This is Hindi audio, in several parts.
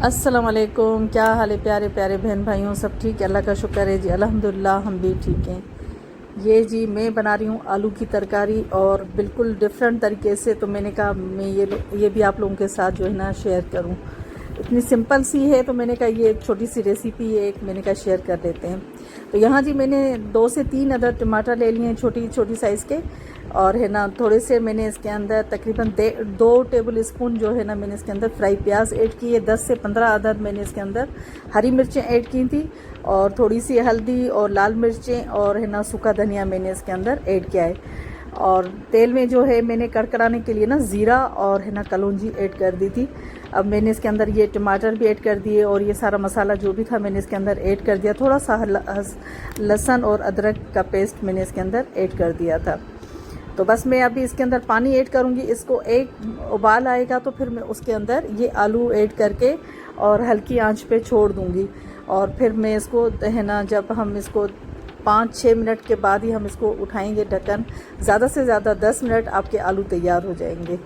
अस्सलाम वालेकुम। क्या हाल है प्यारे प्यारे बहन भाइयों, सब ठीक है? अल्लाह का शुक्र है जी, अल्हम्दुलिल्लाह हम भी ठीक हैं। ये जी मैं बना रही हूँ आलू की तरकारी और बिल्कुल डिफरेंट तरीके से। तो मैंने कहा मैं ये भी आप लोगों के साथ जो है ना शेयर करूँ। इतनी सिंपल सी है तो मैंने कहा ये छोटी सी रेसिपी है, एक मैंने कहा शेयर कर देते हैं। तो यहाँ जी मैंने 2 से 3 अदर टमाटर ले लिए हैं, छोटी छोटी साइज़ के। और है ना थोड़े से मैंने इसके अंदर तकरीबन 2 टेबल स्पून जो है ना मैंने इसके अंदर फ्राई प्याज ऐड की है। 10 से 15 अदद मैंने इसके अंदर हरी मिर्चें ऐड की थी और थोड़ी सी हल्दी और लाल मिर्चें और है ना सूखा धनिया मैंने इसके अंदर ऐड किया है। और तेल में जो है मैंने कड़कड़ाने के लिए ना ज़ीरा और है ना कलौंजी ऐड कर दी थी। अब मैंने इसके अंदर ये टमाटर भी ऐड कर दिए और ये सारा मसाला जो भी था मैंने इसके अंदर ऐड कर दिया। थोड़ा सा लहसुन और अदरक का पेस्ट मैंने इसके अंदर ऐड कर दिया था। तो बस मैं अभी इसके अंदर पानी ऐड करूँगी। इसको एक उबाल आएगा तो फिर मैं उसके अंदर ये आलू ऐड करके और हल्की आंच पे छोड़ दूँगी। और फिर मैं इसको है ना जब हम इसको 5-6 मिनट के बाद ही हम इसको उठाएंगे ढक्कन, ज़्यादा से ज़्यादा 10 मिनट आपके आलू तैयार हो जाएंगे।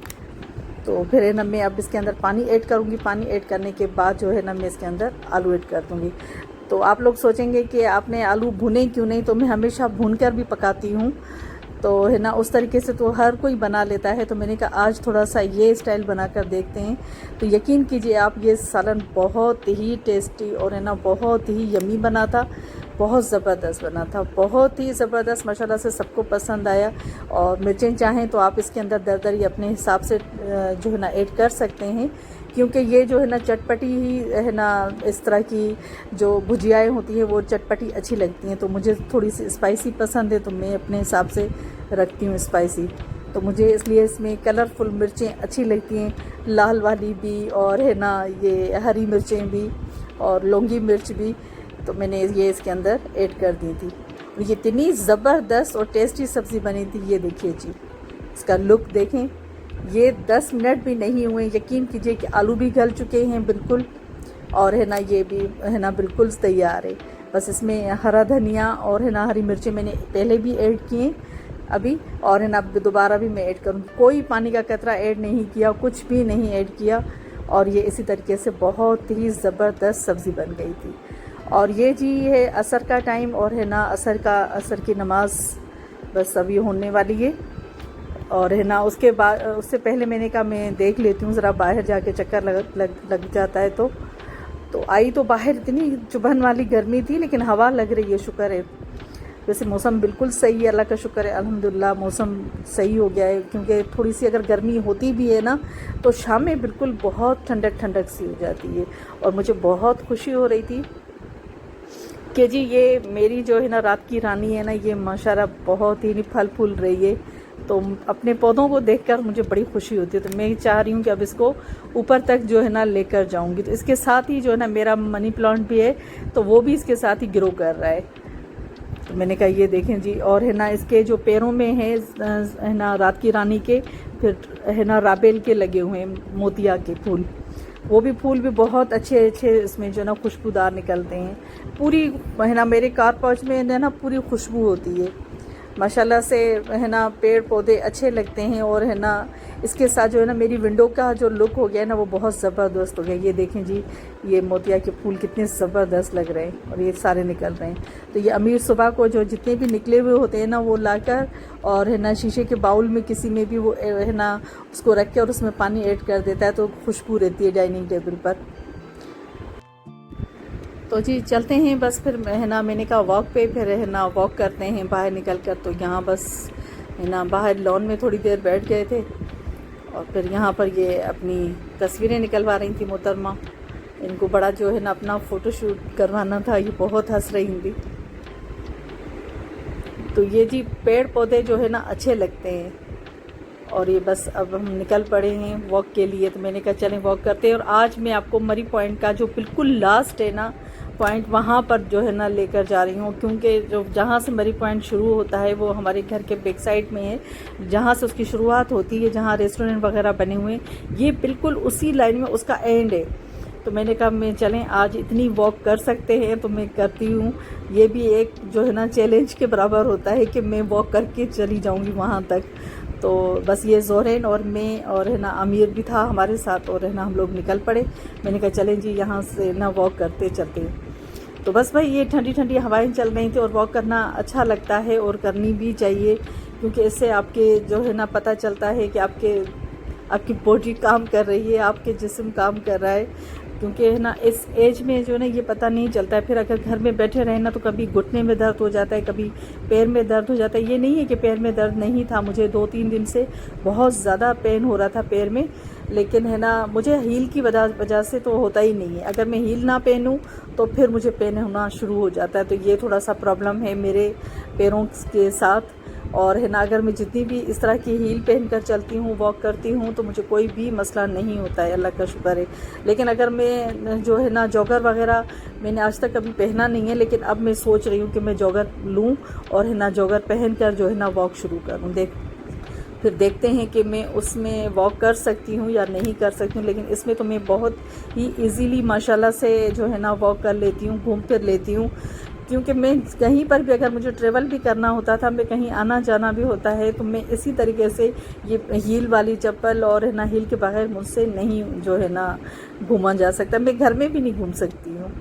तो फिर है ना मैं अब इसके अंदर पानी ऐड करूँगी। पानी ऐड करने के बाद जो है ना मैं इसके अंदर आलू ऐड कर दूँगी। तो आप लोग सोचेंगे कि आपने आलू भुने क्यों नहीं, तो मैं हमेशा भून कर भी पकाती हूँ। तो है ना उस तरीके से तो हर कोई बना लेता है। तो मैंने कहा आज थोड़ा सा ये स्टाइल बनाकर देखते हैं। तो यकीन कीजिए आप, ये सालन बहुत ही टेस्टी और है ना बहुत ही यम्मी बना था, बहुत ज़बरदस्त बना था, बहुत ही ज़बरदस्त, माशाल्लाह से सबको पसंद आया। और मिर्चें चाहें तो आप इसके अंदर दरदरी अपने हिसाब से जो है ना ऐड कर सकते हैं, क्योंकि ये जो है ना चटपटी ही है ना, इस तरह की जो भुजियाएँ होती हैं वो चटपटी अच्छी लगती हैं। तो मुझे थोड़ी सी स्पाइसी पसंद है तो मैं अपने हिसाब से रखती हूँ स्पाइसी। तो मुझे इसलिए इसमें कलरफुल मिर्चें अच्छी लगती हैं, लाल वाली भी और है ना ये हरी मिर्चें भी और लौंगी मिर्च भी। तो मैंने ये इसके अंदर ऐड कर दी थी। ये इतनी ज़बरदस्त और टेस्टी सब्ज़ी बनी थी। ये देखिए जी, इसका लुक देखें। ये 10 मिनट भी नहीं हुए, यकीन कीजिए कि आलू भी गल चुके हैं बिल्कुल और है ना ये भी है ना बिल्कुल तैयार है। बस इसमें हरा धनिया और है ना हरी मिर्चें मैंने पहले भी ऐड किए अभी, और है ना अब दोबारा भी मैं ऐड करूँगी। कोई पानी का कतरा ऐड नहीं किया, कुछ भी नहीं ऐड किया। और ये इसी तरीके से बहुत ही ज़बरदस्त सब्ज़ी बन गई थी। और ये जी है असर का टाइम और है ना असर की नमाज़ बस अभी होने वाली है। और है ना उसके बाद उससे पहले मैंने कहा मैं देख लेती हूँ, ज़रा बाहर जाके चक्कर लग जाता है। तो आई तो बाहर इतनी चुभन वाली गर्मी थी, लेकिन हवा लग रही है, शुक्र है। वैसे मौसम बिल्कुल सही है, अल्लाह का शुक्र है, अल्हम्दुलिल्लाह मौसम सही हो गया है। क्योंकि थोड़ी सी अगर गर्मी होती भी है ना तो शाम में बिल्कुल बहुत ठंडक ठंडक सी हो जाती है। और मुझे बहुत खुशी हो रही थी कि जी ये मेरी जो है ना रात की रानी है ना, ये माशाल्लाह बहुत ही फल फूल रही है। तो अपने पौधों को देखकर मुझे बड़ी खुशी होती है। तो मैं चाह रही हूँ कि अब इसको ऊपर तक जो है ना लेकर जाऊँगी। तो इसके साथ ही जो है ना मेरा मनी प्लांट भी है, तो वो भी इसके साथ ही ग्रो कर रहा है। तो मैंने कहा ये देखें जी, और है ना इसके जो पैरों में है ना रात की रानी के, फिर है ना राबेल के लगे हुए हैं मोतिया के फूल। वो भी फूल भी बहुत अच्छे अच्छे इसमें जो है ना खुशबूदार निकलते हैं। पूरी है ना मेरे कार पाउच में है ना पूरी खुशबू होती है माशाल्लाह से, है ना पेड़ पौधे अच्छे लगते हैं। और है ना इसके साथ जो है ना मेरी विंडो का जो लुक हो गया है ना वो बहुत ज़बरदस्त हो गया। ये देखें जी, ये मोतिया के फूल कितने ज़बरदस्त लग रहे हैं और ये सारे निकल रहे हैं। तो ये अमीर सुबह को जो जितने भी निकले हुए होते हैं ना वो लाकर और है ना शीशे के बाउल में किसी में भी वो है ना उसको रख के और उसमें पानी ऐड कर देता है, तो खुशबू रहती है डाइनिंग टेबल पर। तो जी चलते हैं बस फिर है ना, मैंने कहा वॉक पे फिर है ना वॉक करते हैं बाहर निकल कर। तो यहाँ बस है ना बाहर लॉन में थोड़ी देर बैठ गए थे और फिर यहाँ पर ये अपनी तस्वीरें निकलवा रही थी मोहतरमा। इनको बड़ा जो है ना अपना फ़ोटोशूट करवाना था, ये बहुत हंस रही थी। तो ये जी पेड़ पौधे जो है ना अच्छे लगते हैं। और ये बस अब हम निकल पड़े हैं वॉक के लिए। तो मैंने कहा चलें वॉक करते हैं। और आज मैं आपको मरी पॉइंट का जो बिल्कुल लास्ट है ना पॉइंट, वहाँ पर जो है ना लेकर जा रही हूँ। क्योंकि जो जहाँ से मरी पॉइंट शुरू होता है वो हमारे घर के बैक साइड में है, जहाँ से उसकी शुरुआत होती है, जहाँ रेस्टोरेंट वगैरह बने हुए हैं, ये बिल्कुल उसी लाइन में उसका एंड है। तो मैंने कहा मैं चलें आज इतनी वॉक कर सकते हैं तो मैं करती हूँ। ये भी एक जो है ना चैलेंज के बराबर होता है कि मैं वॉक करके चली जाऊँगी वहाँ तक। तो बस ये ज़ोहरैन और मैं और है ना अमीर भी था हमारे साथ, और है ना हम लोग निकल पड़े। मैंने कहा चलें जी यहाँ से ना वॉक करते चलते। तो बस भाई ये ठंडी ठंडी हवाएं चल रही थी, और वॉक करना अच्छा लगता है और करनी भी चाहिए, क्योंकि इससे आपके जो है ना पता चलता है कि आपकी बॉडी काम कर रही है, आपके जिस्म काम कर रहा है। क्योंकि है ना इस एज में जो है ना ये पता नहीं चलता है। फिर अगर घर में बैठे रहें ना तो कभी घुटने में दर्द हो जाता है, कभी पैर में दर्द हो जाता है। ये नहीं है कि पैर में दर्द नहीं था, मुझे 2-3 दिन से बहुत ज़्यादा पेन हो रहा था पैर में, लेकिन है ना मुझे हील की वजह से तो होता ही नहीं है। अगर मैं हील ना पहनूँ तो फिर मुझे पेन होना शुरू हो जाता है। तो ये थोड़ा सा प्रॉब्लम है मेरे पैरों के साथ। और है ना अगर मैं जितनी भी इस तरह की हील पहन कर चलती हूँ, वॉक करती हूँ, तो मुझे कोई भी मसला नहीं होता है, अल्लाह का शुक्र है। लेकिन अगर मैं जो है ना जॉगर वगैरह मैंने आज तक कभी पहना नहीं है, लेकिन अब मैं सोच रही हूँ कि मैं जॉगर लूँ और है ना जॉगर पहन कर जो है ना वॉक शुरू करूँ। फिर देखते हैं कि मैं उसमें वॉक कर सकती हूँ या नहीं कर सकती हूँ। लेकिन इसमें तो मैं बहुत ही इजीली माशाल्लाह से जो है ना वॉक कर लेती हूँ, घूम फिर लेती हूँ। क्योंकि मैं कहीं पर भी अगर मुझे ट्रेवल भी करना होता था, मैं कहीं आना जाना भी होता है, तो मैं इसी तरीके से ये हील वाली चप्पल और है ना हील के बगैर मुझसे नहीं जो है ना घूमा जा सकता। मैं घर में भी नहीं घूम सकती हूँ।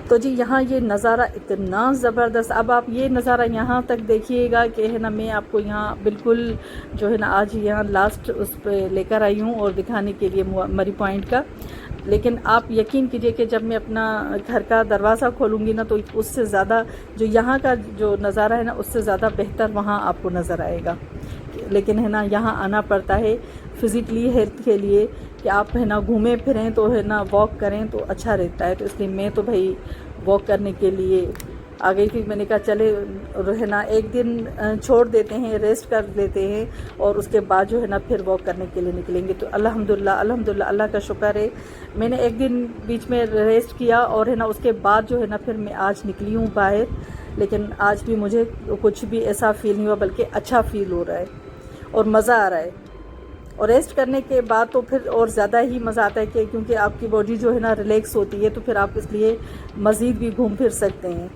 तो जी यहाँ ये नज़ारा इतना ज़बरदस्त। अब आप ये नज़ारा यहाँ तक देखिएगा कि है ना मैं आपको यहाँ बिल्कुल जो है ना आज यहाँ लास्ट उस पर लेकर आई हूँ और दिखाने के लिए मरी पॉइंट का। लेकिन आप यकीन कीजिए कि जब मैं अपना घर का दरवाज़ा खोलूँगी ना तो उससे ज़्यादा जो यहाँ का जो नज़ारा है ना उससे ज़्यादा बेहतर वहाँ आपको नज़र आएगा। लेकिन है ना यहाँ आना पड़ता है फिज़िकली हेल्थ के लिए कि आप है ना घूमें फिरें, तो है ना वॉक करें तो अच्छा रहता है। तो इसलिए मैं तो भाई वॉक करने के लिए आ गई थी। मैंने कहा चले है ना एक दिन छोड़ देते हैं, रेस्ट कर लेते हैं, और उसके बाद जो है ना फिर वॉक करने के लिए निकलेंगे। तो अल्हम्दुलिल्लाह अल्हम्दुलिल्लाह अल्लाह का शुक्र है, मैंने एक दिन बीच में रेस्ट किया और है ना उसके बाद जो है ना फिर मैं आज निकली हूँ बाहर। लेकिन आज भी मुझे कुछ भी ऐसा फील नहीं हुआ, बल्कि अच्छा फील हो रहा है और मज़ा आ रहा है। और रेस्ट करने के बाद तो फिर और ज़्यादा ही मज़ा आता है कि क्योंकि आपकी बॉडी जो है ना रिलैक्स होती है, तो फिर आप इसलिए मज़ीद भी घूम फिर सकते हैं।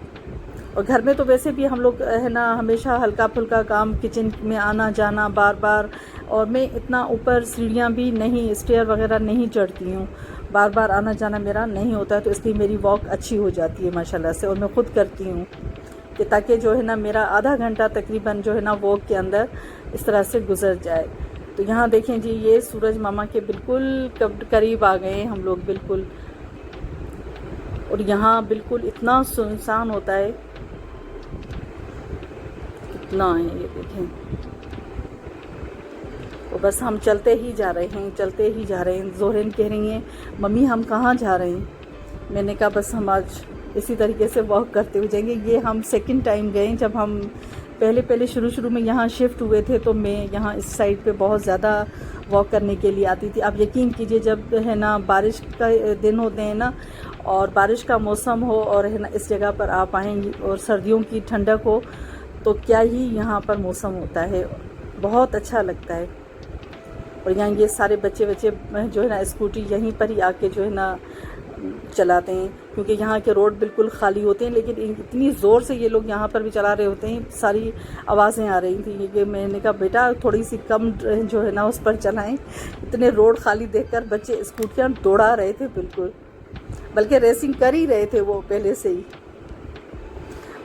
और घर में तो वैसे भी हम लोग है ना हमेशा हल्का फुल्का काम, किचन में आना जाना बार बार, और मैं इतना ऊपर सीढ़ियाँ भी नहीं, स्टेयर वगैरह नहीं चढ़ती हूँ, बार बार आना जाना मेरा नहीं होता है। तो इसलिए मेरी वॉक अच्छी हो जाती है माशाल्लाह से। और मैं ख़ुद करती हूँ कि ताकि जो है ना मेरा आधा घंटा तकरीबन जो है ना वॉक के अंदर इस तरह से गुजर जाए। तो यहाँ देखें जी ये सूरज मामा के बिल्कुल करीब आ गए हम लोग बिल्कुल। और यहाँ बिल्कुल इतना सुनसान होता है, कितना है ये देखें। तो बस हम चलते ही जा रहे हैं, चलते ही जा रहे हैं। ज़ोहरैन कह रही हैं मम्मी हम कहाँ जा रहे हैं। मैंने कहा बस हम आज इसी तरीके से वॉक करते हुए जाएंगे। ये हम सेकंड टाइम गए। जब हम पहले शुरू में यहाँ शिफ्ट हुए थे तो मैं यहाँ इस साइड पे बहुत ज़्यादा वॉक करने के लिए आती थी। आप यकीन कीजिए जब है ना बारिश का दिन होते हैं ना और बारिश का मौसम हो और है ना इस जगह पर आप आएंगी और सर्दियों की ठंडक हो, तो क्या ही यहाँ पर मौसम होता है, बहुत अच्छा लगता है। और यहाँ ये सारे बच्चे जो है ना स्कूटी यहीं पर ही आके जो है ना चलाते हैं, क्योंकि यहाँ के रोड बिल्कुल खाली होते हैं। लेकिन इतनी ज़ोर से ये लोग यहाँ पर भी चला रहे होते हैं, सारी आवाज़ें आ रही थी कि मैंने कहा बेटा थोड़ी सी कम जो है ना उस पर चलाएं। इतने रोड खाली देखकर बच्चे स्कूटियाँ दौड़ा रहे थे बिल्कुल, बल्कि रेसिंग कर ही रहे थे वो पहले से ही।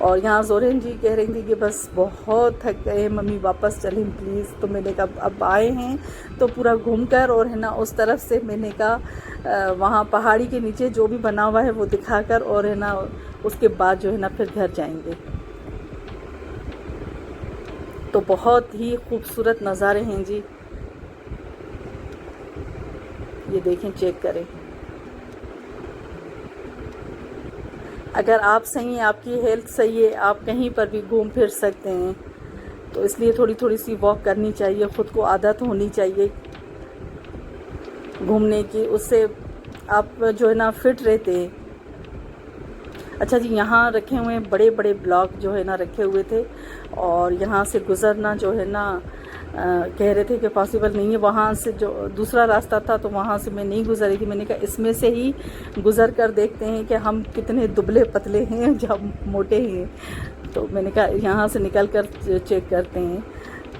और यहाँ ज़ोहरैन जी कह रही थी कि बस बहुत थक गए मम्मी वापस चलें प्लीज़। तो मैंने कहा अब आए हैं तो पूरा घूमकर और है ना उस तरफ से मैंने कहा वहाँ पहाड़ी के नीचे जो भी बना हुआ है वो दिखाकर और है ना उसके बाद जो है ना फिर घर जाएंगे। तो बहुत ही खूबसूरत नज़ारे हैं जी, ये देखें, चेक करें। अगर आप सही हैं, आपकी हेल्थ सही है, आप कहीं पर भी घूम फिर सकते हैं। तो इसलिए थोड़ी सी वॉक करनी चाहिए, ख़ुद को आदत होनी चाहिए घूमने की, उससे आप जो है ना फिट रहते हैं। अच्छा जी, यहाँ रखे हुए बड़े बड़े ब्लॉक जो है ना रखे हुए थे, और यहाँ से गुज़रना जो है ना कह रहे थे कि पॉसिबल नहीं है। वहाँ से जो दूसरा रास्ता था तो वहाँ से मैं नहीं गुजरी थी। मैंने कहा इसमें से ही गुज़र कर देखते हैं कि हम कितने दुबले पतले हैं, जब मोटे हैं। तो मैंने कहा यहाँ से निकल कर चेक करते हैं।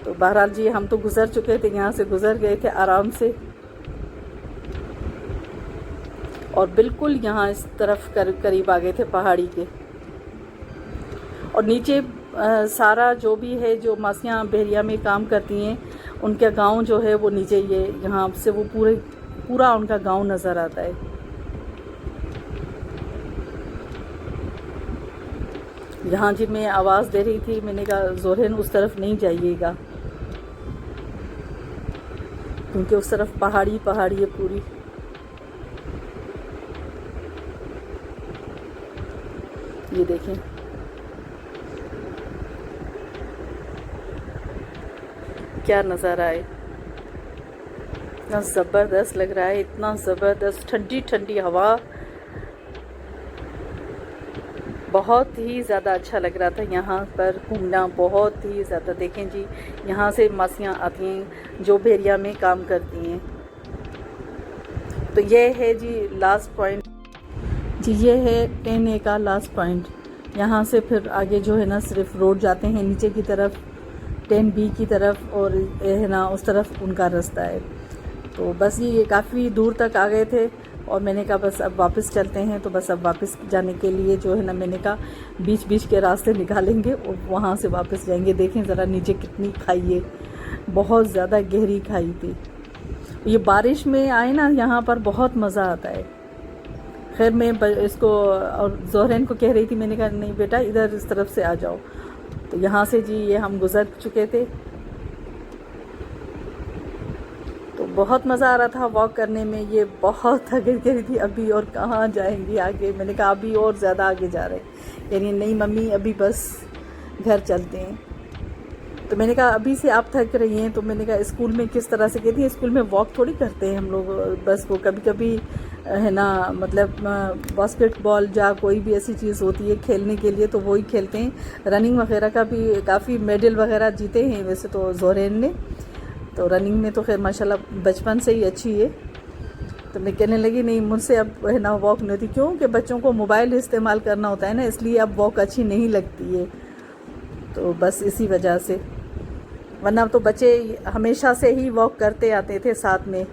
तो बहरहाल जी हम तो गुज़र चुके थे, यहाँ से गुज़र गए थे आराम से, और बिल्कुल यहाँ इस तरफ करीब आ गए थे पहाड़ी के। और नीचे सारा जो भी है, जो मासियाँ बहरिया में काम करती हैं, उनका गांव जो है वो नीचे, ये यहाँ से वो पूरा उनका गांव नज़र आता है। यहाँ जी मैं आवाज़ दे रही थी, मैंने कहा ज़ोहरैन उस तरफ नहीं जाइएगा, क्योंकि उस तरफ पहाड़ी पहाड़ी है पूरी। ये देखें, क्या नज़ारा है, इतना ज़बरदस्त लग रहा है, इतना ज़बरदस्त, ठंडी ठंडी हवा, बहुत ही ज़्यादा अच्छा लग रहा था यहाँ पर घूमना, बहुत ही ज़्यादा। देखें जी, यहाँ से मासियाँ आती हैं जो बहरिया में काम करती हैं। तो ये है जी लास्ट पॉइंट जी, ये है 10A का लास्ट पॉइंट। यहाँ से फिर आगे जो है ना सिर्फ रोड जाते हैं नीचे की तरफ, 10B की तरफ, और है ना उस तरफ उनका रास्ता है। तो बस ये काफ़ी दूर तक आ गए थे, और मैंने कहा बस अब वापस चलते हैं। तो बस अब वापस जाने के लिए जो है ना, मैंने कहा बीच बीच के रास्ते निकालेंगे और वहाँ से वापस जाएंगे। देखें ज़रा नीचे कितनी खाई है, बहुत ज़्यादा गहरी खाई थी। ये बारिश में आए ना यहाँ पर बहुत मज़ा आता है। खैर मैं इसको और ज़ोहरैन को कह रही थी, मैंने कहा नहीं बेटा इधर इस तरफ से आ जाओ। तो यहाँ से जी ये हम गुज़र चुके थे, तो बहुत मज़ा आ रहा था वॉक करने में। ये बहुत थक गई थी अभी, और कहाँ जाएंगी आगे। मैंने कहा अभी और ज़्यादा आगे जा रहे हैं, यानी नहीं मम्मी अभी बस घर चलते हैं। तो मैंने कहा अभी से आप थक रही हैं, तो मैंने कहा स्कूल में किस तरह से कहती हैं, स्कूल में वॉक थोड़ी करते हैं हम लोग, बस वो कभी कभी है ना, मतलब बास्केटबॉल या कोई भी ऐसी चीज़ होती है खेलने के लिए तो वही खेलते हैं। रनिंग वगैरह का भी काफ़ी मेडल वगैरह जीते हैं वैसे तो ज़ोहरैन ने, तो रनिंग में तो खैर माशाल्लाह बचपन से ही अच्छी है। तो मैं कहने लगी नहीं मुझसे अब है ना वॉक नहीं होती, क्योंकि बच्चों को मोबाइल इस्तेमाल करना होता है ना, इसलिए अब वॉक अच्छी नहीं लगती है। तो बस इसी वजह से, वरना तो बच्चे हमेशा से ही वॉक करते आते थे साथ में,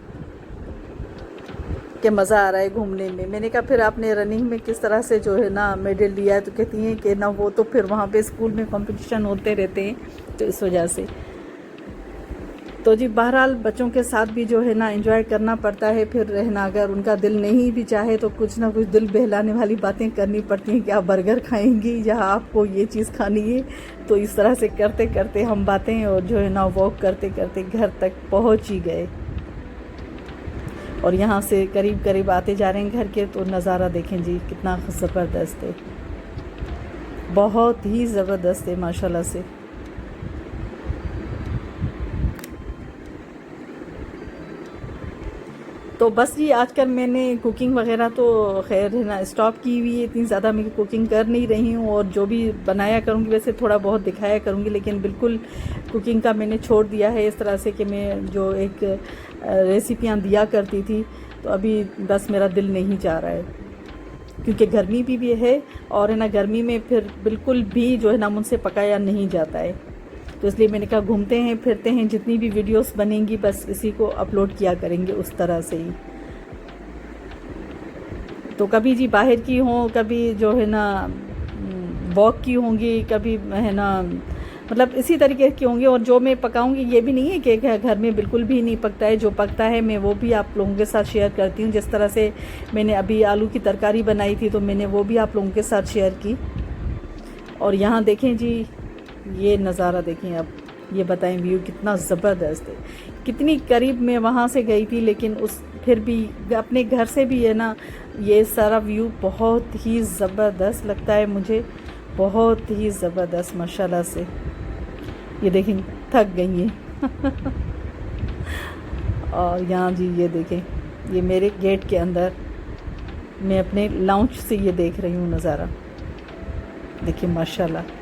कि मज़ा आ रहा है घूमने में। मैंने कहा फिर आपने रनिंग में किस तरह से जो है ना मेडल लिया है, तो कहती हैं कि ना वो तो फिर वहाँ पे स्कूल में कंपटीशन होते रहते हैं, तो इस वजह से। तो जी बहरहाल बच्चों के साथ भी जो है ना एंजॉय करना पड़ता है। फिर रहना, अगर उनका दिल नहीं भी चाहे तो कुछ ना कुछ दिल बहलाने वाली बातें करनी पड़ती हैं कि आप बर्गर खाएंगी या आपको ये चीज़ खानी है। तो इस तरह से करते करते हम बातें और जो है ना वॉक करते करते घर तक पहुंच ही गए, और यहाँ से करीब करीब आते जा रहे हैं घर के। तो नज़ारा देखें जी कितना ज़बरदस्त है, बहुत ही ज़बरदस्त है माशाल्लाह से। तो बस जी आजकल मैंने कुकिंग वगैरह तो खैर है ना स्टॉप की हुई है, इतनी ज़्यादा मैं कुकिंग कर नहीं रही हूँ, और जो भी बनाया करूँगी वैसे थोड़ा बहुत दिखाया करूँगी, लेकिन बिल्कुल कुकिंग का मैंने छोड़ दिया है। इस तरह से कि मैं जो एक रेसिपियाँ दिया करती थी, तो अभी बस मेरा दिल नहीं चाह रहा है, क्योंकि गर्मी भी है, और है ना गर्मी में फिर बिल्कुल भी जो है ना मुझसे पकाया नहीं जाता है। तो इसलिए मैंने कहा घूमते हैं फिरते हैं, जितनी भी वीडियोस बनेंगी बस इसी को अपलोड किया करेंगे उस तरह से ही। तो कभी जी बाहर की हों, कभी जो है ना वॉक की होंगी, कभी है ना मतलब इसी तरीके की होंगी। और जो मैं पकाऊंगी ये भी नहीं है कि घर में बिल्कुल भी नहीं पकता है, जो पकता है मैं वो भी आप लोगों के साथ शेयर करती हूँ। जिस तरह से मैंने अभी आलू की तरकारी बनाई थी, तो मैंने वो भी आप लोगों के साथ शेयर की। और यहाँ देखें जी ये नज़ारा देखें, अब ये बताएं व्यू कितना ज़बरदस्त है। कितनी करीब मैं वहाँ से गई थी, लेकिन उस फिर भी अपने घर से भी है ना ये सारा व्यू बहुत ही ज़बरदस्त लगता है मुझे, बहुत ही ज़बरदस्त माशाल्लाह से। ये देखें थक गई हैं और यहाँ जी ये देखें, ये मेरे गेट के अंदर मैं अपने लाउंज से ये देख रही हूँ नज़ारा, देखिए माशाल्लाह।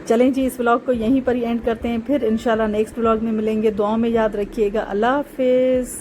चलें जी इस व्लॉग को यहीं पर ही एंड करते हैं, फिर इंशाल्लाह नेक्स्ट व्लॉग में मिलेंगे। दुआओं में याद रखिएगा। अल्लाह हाफिज़।